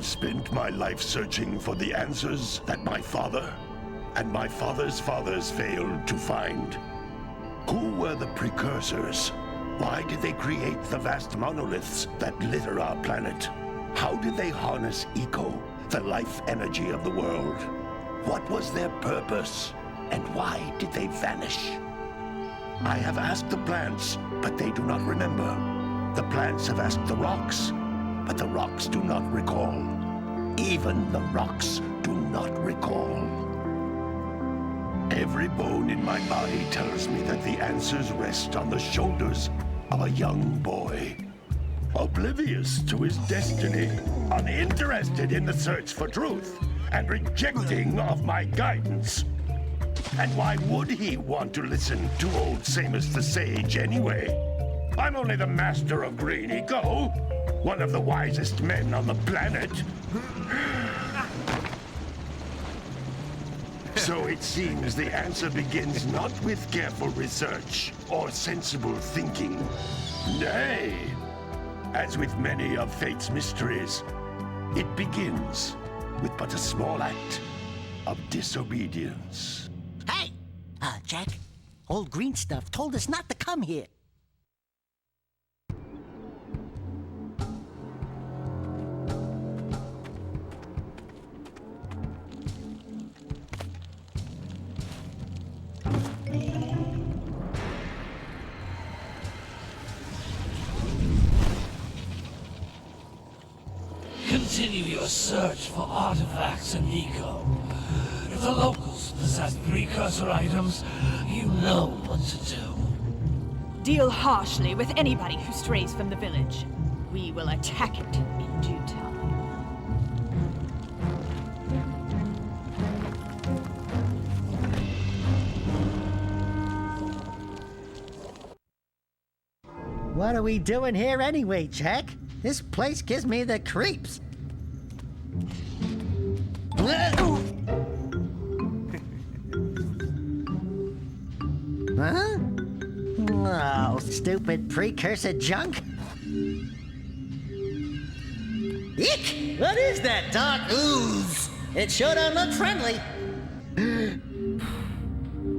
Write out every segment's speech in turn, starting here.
have spent my life searching for the answers that my father and my father's fathers failed to find. Who were the Precursors? Why did they create the vast monoliths that litter our planet? How did they harness Eco, the life energy of the world? What was their purpose? And why did they vanish? I have asked the plants, but they do not remember. The plants have asked the rocks, but the rocks do not recall. Even the rocks do not recall. Every bone in my body tells me that the answers rest on the shoulders of a young boy. Oblivious to his destiny, uninterested in the search for truth, and rejecting of my guidance. And why would he want to listen to old Samus the Sage anyway? I'm only the master of Green Eco, one of the wisest men on the planet. So it seems the answer begins not with careful research or sensible thinking. Nay, as with many of fate's mysteries, it begins with but a small act of disobedience. Hey! Jak, old green stuff told us not to come here. Continue your search for artifacts in Eco. If the locals possess precursor items, you know what to do. Deal harshly with anybody who strays from the village. We will attack it in due time. What are we doing here anyway, Jak? This place gives me the creeps. Huh? Oh, stupid precursor junk. Eek! What is that dark ooze? It sure don't look friendly.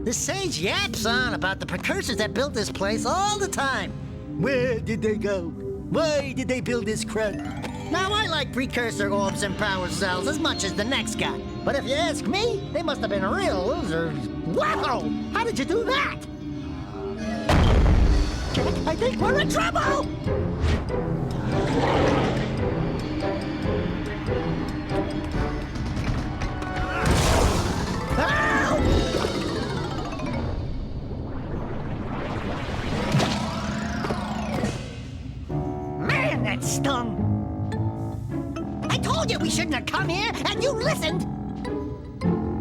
The sage yaps on about the precursors that built this place all the time. Where did they go? Why did they build this crud? Now, I like precursor orbs and power cells as much as the next guy. But if you ask me, they must have been real losers. Wow! How did you do that? Jak, I think we're in trouble! Man, that stung! I told you we shouldn't have come here, and you listened!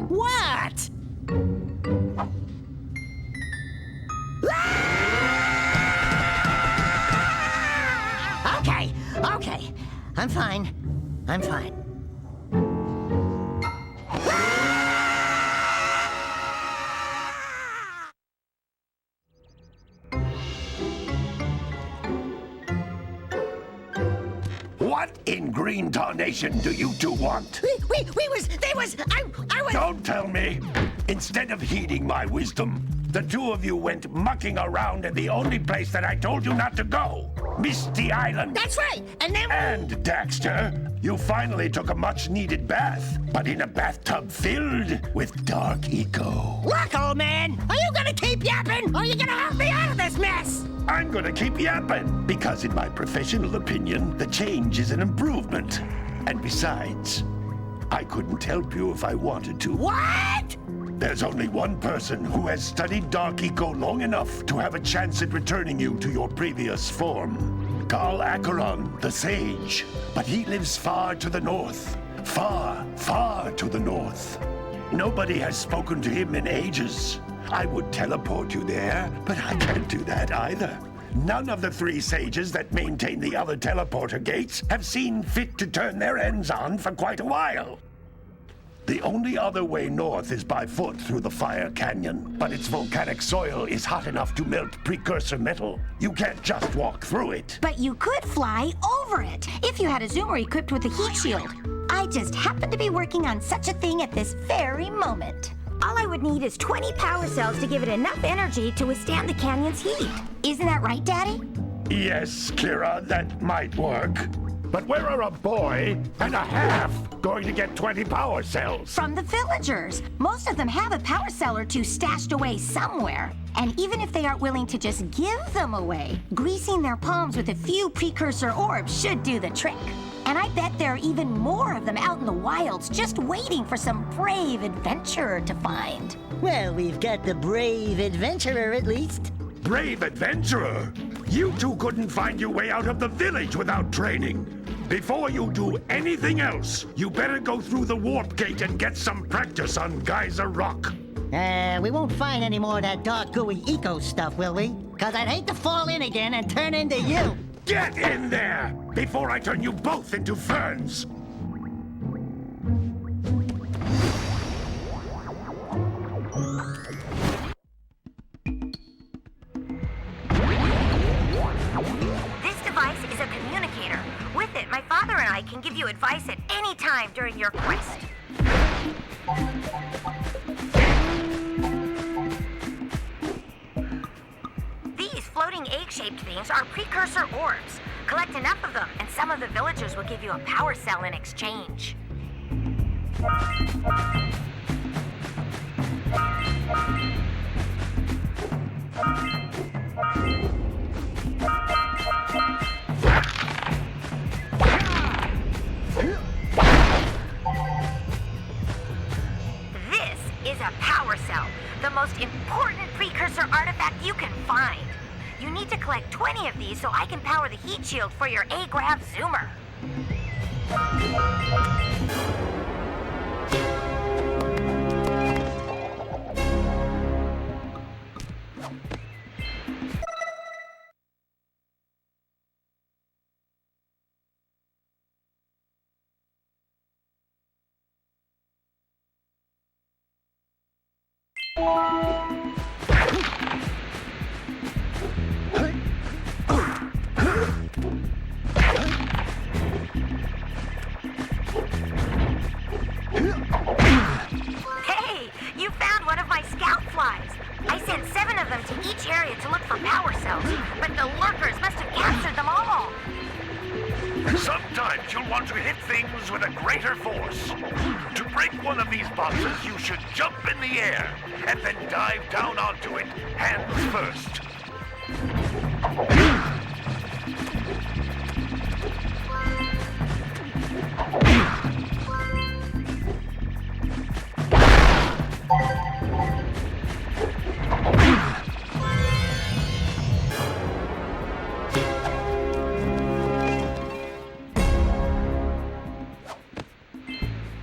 What? Okay. I'm fine. What in green tarnation do you two want? I was... Don't tell me! Instead of heeding my wisdom, the two of you went mucking around in the only place that I told you not to go! Misty Island! That's right! And then... And, Daxter, you finally took a much-needed bath, but in a bathtub filled with dark eco. Look, old man! Are you gonna keep yapping, or are you gonna help me out of this mess? I'm gonna keep yapping, because in my professional opinion, the change is an improvement. And besides, I couldn't help you if I wanted to. What? There's only one person who has studied Dark Eco long enough to have a chance at returning you to your previous form. Carl Acheron, the Sage. But he lives far to the north. Far, far to the north. Nobody has spoken to him in ages. I would teleport you there, but I can't do that either. None of the three sages that maintain the other teleporter gates have seen fit to turn their ends on for quite a while. The only other way north is by foot through the Fire Canyon, but its volcanic soil is hot enough to melt precursor metal. You can't just walk through it. But you could fly over it if you had a zoomer equipped with a heat shield. I just happen to be working on such a thing at this very moment. All I would need is 20 power cells to give it enough energy to withstand the canyon's heat. Isn't that right, Daddy? Yes, Kira, that might work. But where are a boy and a half going to get 20 power cells? From the villagers. Most of them have a power cell or two stashed away somewhere. And even if they aren't willing to just give them away, greasing their palms with a few precursor orbs should do the trick. And I bet there are even more of them out in the wilds just waiting for some brave adventurer to find. Well, we've got the brave adventurer at least. Brave adventurer? You two couldn't find your way out of the village without training. Before you do anything else, you better go through the warp gate and get some practice on Geyser Rock. We won't find any more of that dark gooey eco stuff, will we? Cause I'd hate to fall in again and turn into you. Get in there before I turn you both into ferns. This device is a communicator. With it, my father and I can give you advice at any time during your quest. These floating egg-shaped things are precursor orbs. Collect enough of them, and some of the villagers will give you a power cell in exchange. This is a power cell, the most important precursor artifact you can find. You need to collect 20 of these so I can power the heat shield for your A-Grav zoomer. Hey, you found one of my scout flies. I sent 7 of them to each area to look for power cells, but the lurkers must have captured them all. Sometimes you'll want to hit things with a greater force. To break one of these boxes, you should jump in the air and then dive down onto it, hands first.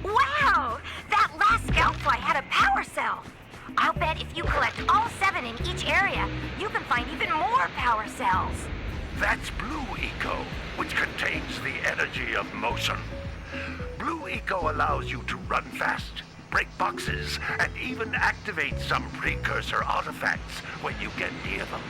Wow! That last scout fly had a power cell. I'll bet if you collect all 7 in each area, you can find even more power cells. That's Blue Eco, which contains the energy of motion. Blue Eco allows you to run fast, break boxes, and even activate some precursor artifacts when you get near them.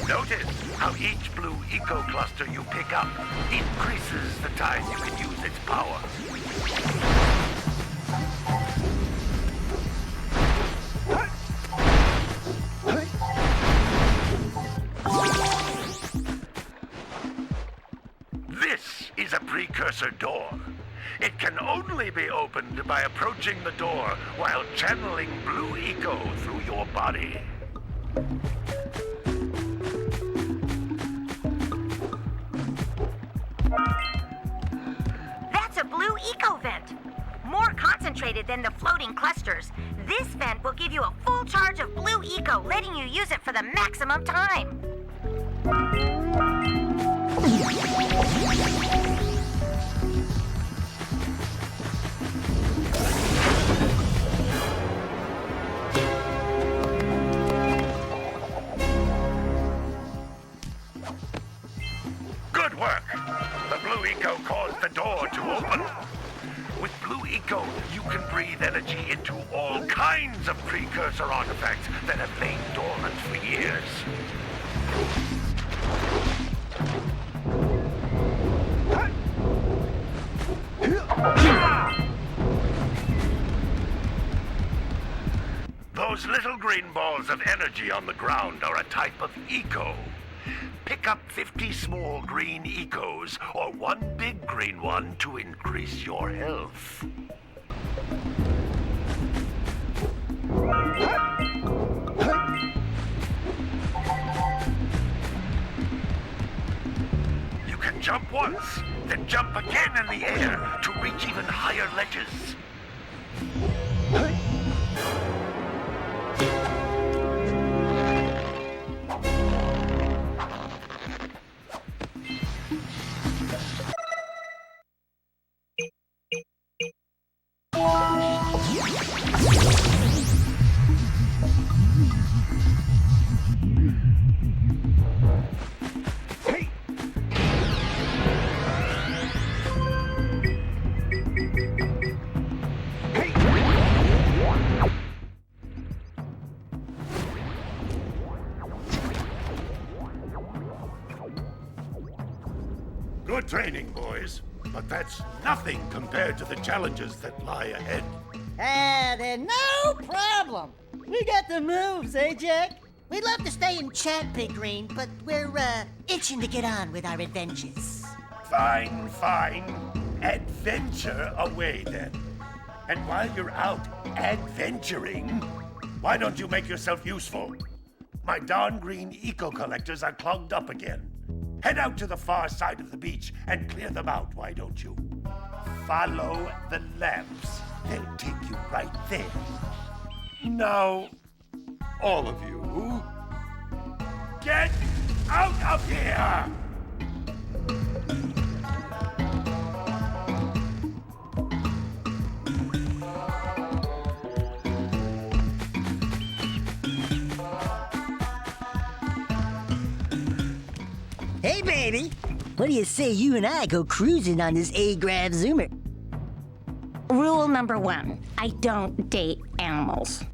Notice how each Blue Eco cluster you pick up increases the time you can use its power. This is a precursor door. It can only be opened by approaching the door while channeling Blue Eco through your body. That's a Blue Eco vent. More concentrated than the floating clusters. This vent will give you a full charge of blue eco, letting you use it for the maximum time. Good work! The blue eco caused the door to open. With blue eco, you can breathe energy into all kinds of precursor artifacts that have lain dormant for years. Those little green balls of energy on the ground are a type of eco. Pick up 50 small green ecos or one big green one to increase your health. You can jump once, then jump again in the air to reach even higher ledges. Good training, boys, but that's nothing compared to the challenges that lie ahead. Then no problem. We got the moves, eh, Jak? We'd love to stay and chat, Big Green, but we're, itching to get on with our adventures. Fine, fine. Adventure away, then. And while you're out adventuring, why don't you make yourself useful? My darn green eco-collectors are clogged up again. Head out to the far side of the beach and clear them out, why don't you? Follow the lamps. They'll take you right there. Now, all of you, get out of here! Hey, baby. What do you say you and I go cruising on this A-Grav Zoomer? Rule number 1, I don't date animals.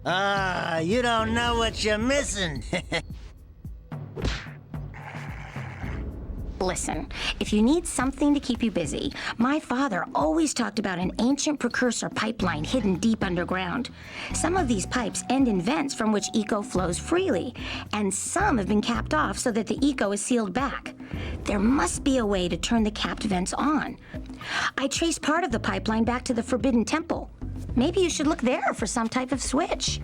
You don't know what you're missing. Listen, if you need something to keep you busy, my father always talked about an ancient precursor pipeline hidden deep underground. Some of these pipes end in vents from which eco flows freely, and some have been capped off so that the eco is sealed back. There must be a way to turn the capped vents on. I traced part of the pipeline back to the Forbidden Temple. Maybe you should look there for some type of switch.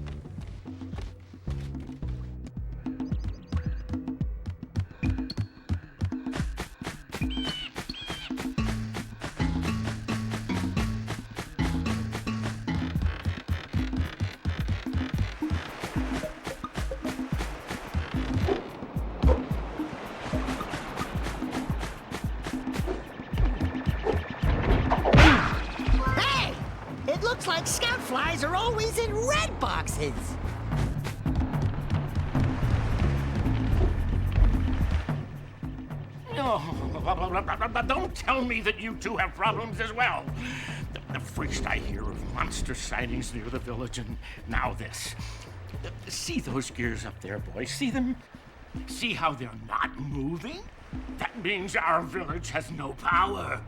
Looks like scout flies are always in red boxes. Oh, don't tell me that you two have problems as well. The first I hear of monster sightings near the village, and now this. See those gears up there, boys? See them? See how they're not moving? That means our village has no power.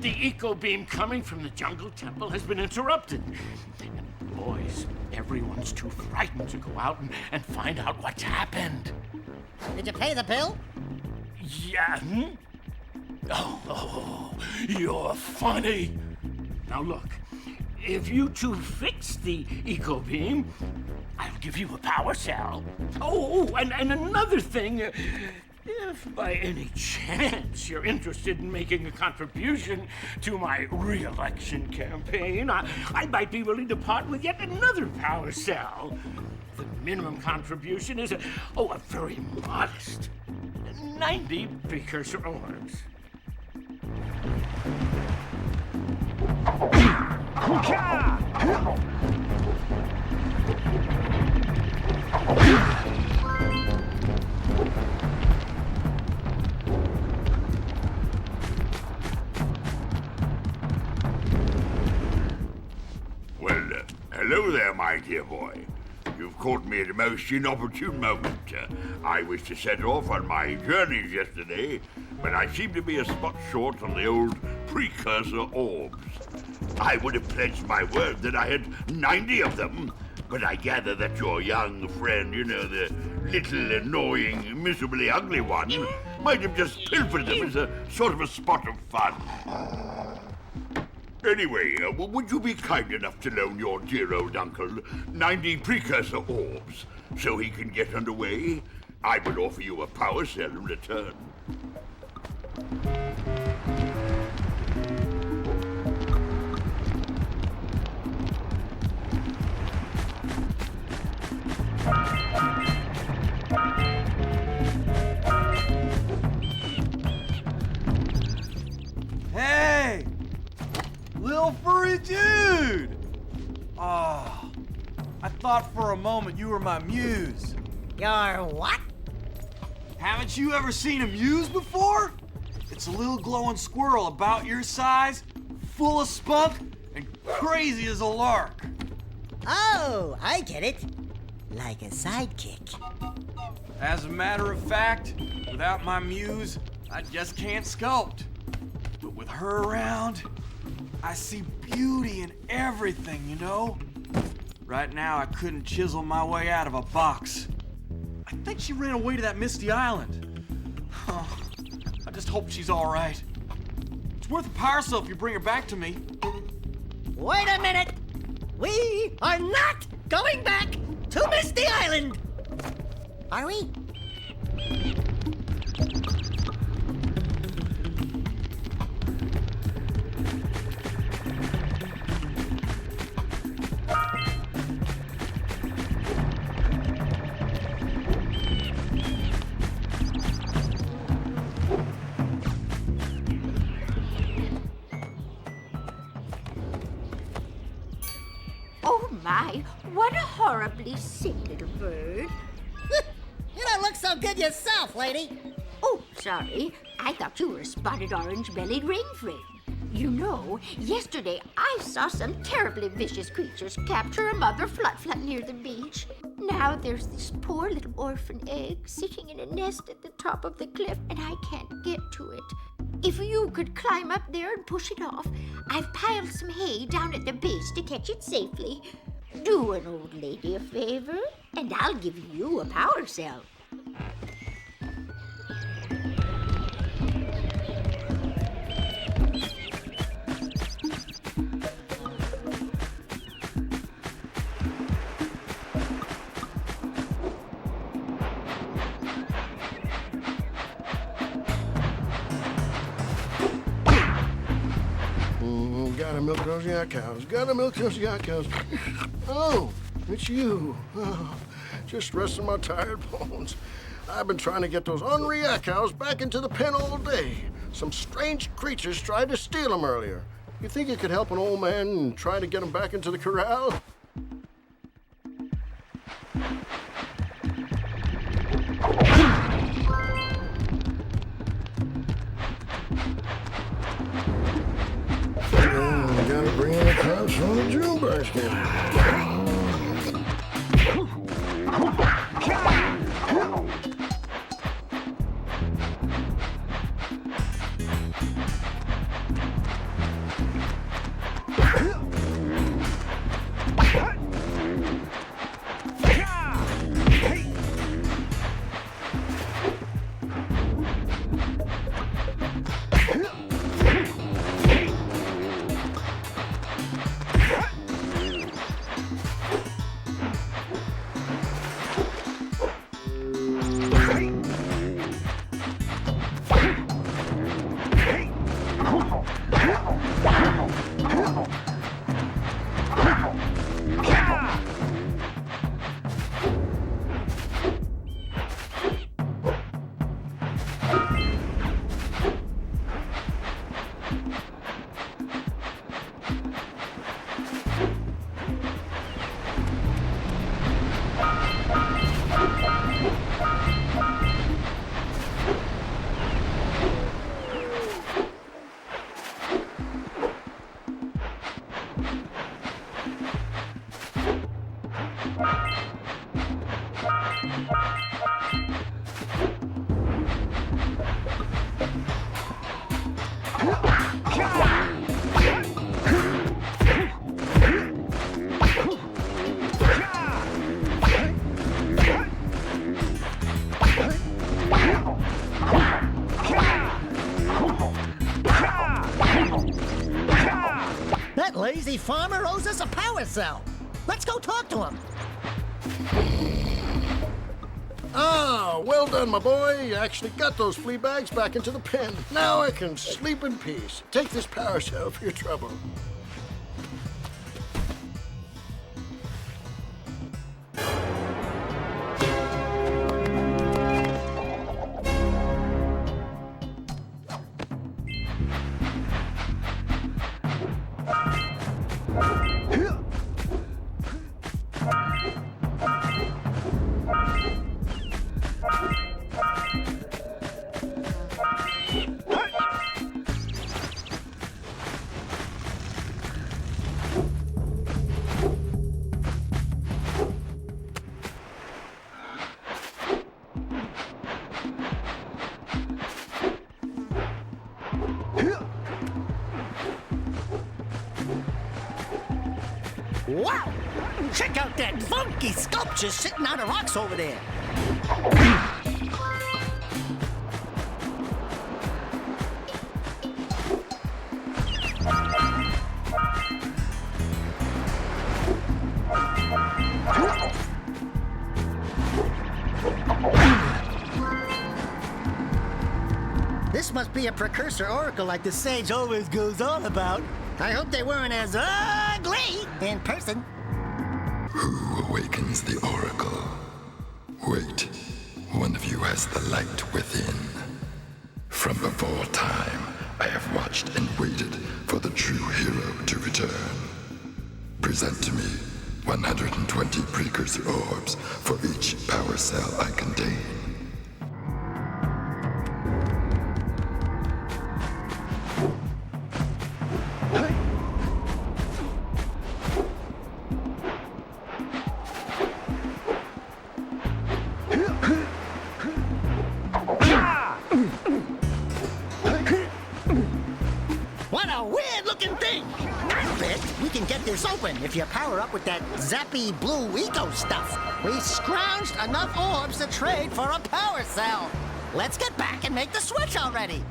The eco beam coming from the jungle temple has been interrupted. And boys, everyone's too frightened to go out and find out what's happened. Did you pay the bill? Yeah. Oh, you're funny. Now look, if you two fix the eco beam, I'll give you a power cell. Oh, and another thing. If by any chance you're interested in making a contribution to my re-election campaign, I might be willing to part with yet another power cell. The minimum contribution is a very modest 90 precursor orbs. Well, hello there, my dear boy. You've caught me at a most inopportune moment. I was to set off on my journeys yesterday, but I seem to be a spot short on the old precursor orbs. I would have pledged my word that I had 90 of them, but I gather that your young friend, you know, the little annoying, miserably ugly one, might have just pilfered them as a sort of a spot of fun. Anyway, would you be kind enough to loan your dear old uncle 90 precursor orbs so he can get underway? I will offer you a power cell in return. Hey! Little furry dude! Oh, I thought for a moment you were my muse. Your what? Haven't you ever seen a muse before? It's a little glowing squirrel about your size, full of spunk, and crazy as a lark. Oh, I get it. Like a sidekick. As a matter of fact, without my muse, I just can't sculpt. But with her around, I see beauty in everything, you know? Right now, I couldn't chisel my way out of a box. I think she ran away to that misty island. Oh, I just hope she's all right. It's worth a power cell if you bring her back to me. Wait a minute! We are not going back to Misty Island! Are we? Oh my, what a horribly sick little bird. You don't look so good yourself, lady. Oh, sorry. I thought you were a spotted orange-bellied rain frame. You know, yesterday I saw some terribly vicious creatures capture a mother flut-flut near the beach. Now there's this poor little orphan egg sitting in a nest at the top of the cliff, and I can't get to it. If you could climb up there and push it off, I've piled some hay down at the base to catch it safely. Do an old lady a favor, and I'll give you a power cell. Gotta milk those yak cows. Gotta milk those yak cows. Oh, it's you. Oh, just resting my tired bones. I've been trying to get those ornery yak cows back into the pen all day. Some strange creatures tried to steal them earlier. You think you could help an old man and try to get them back into the corral? Gotta bring in the cows from the June basket. That lazy farmer owes us a power cell. Let's go talk to him. Ah, well done, my boy. You actually got those flea bags back into the pen. Now I can sleep in peace. Take this power cell for your trouble. Wow! Check out that funky sculpture sitting on the rocks over there. This must be a Precursor oracle like the sage always goes on about. I hope they weren't as ugly in person. Who awakens the oracle? Wait, one of you has the light within. From before time, I have watched and waited for the true hero to return. Present to me 120 Precursor orbs for each power cell I contain. What a weird-looking thing! I bet we can get this open if you power up with that zappy blue eco stuff. We scrounged enough orbs to trade for a power cell. Let's get back and make the switch already.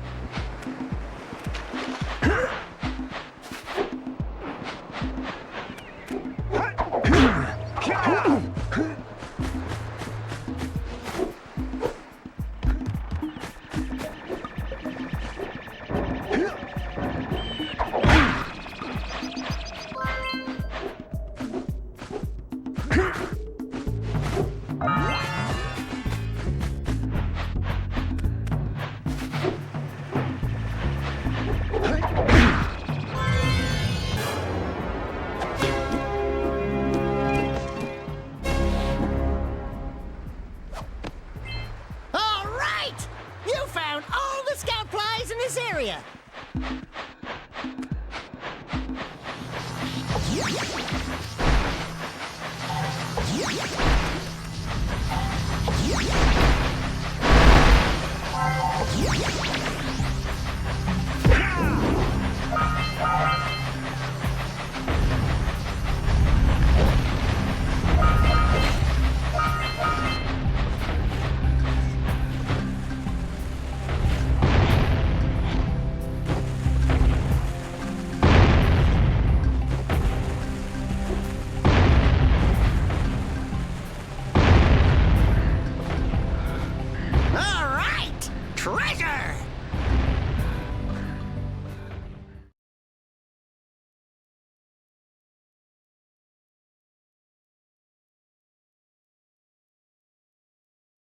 Area. Treasure!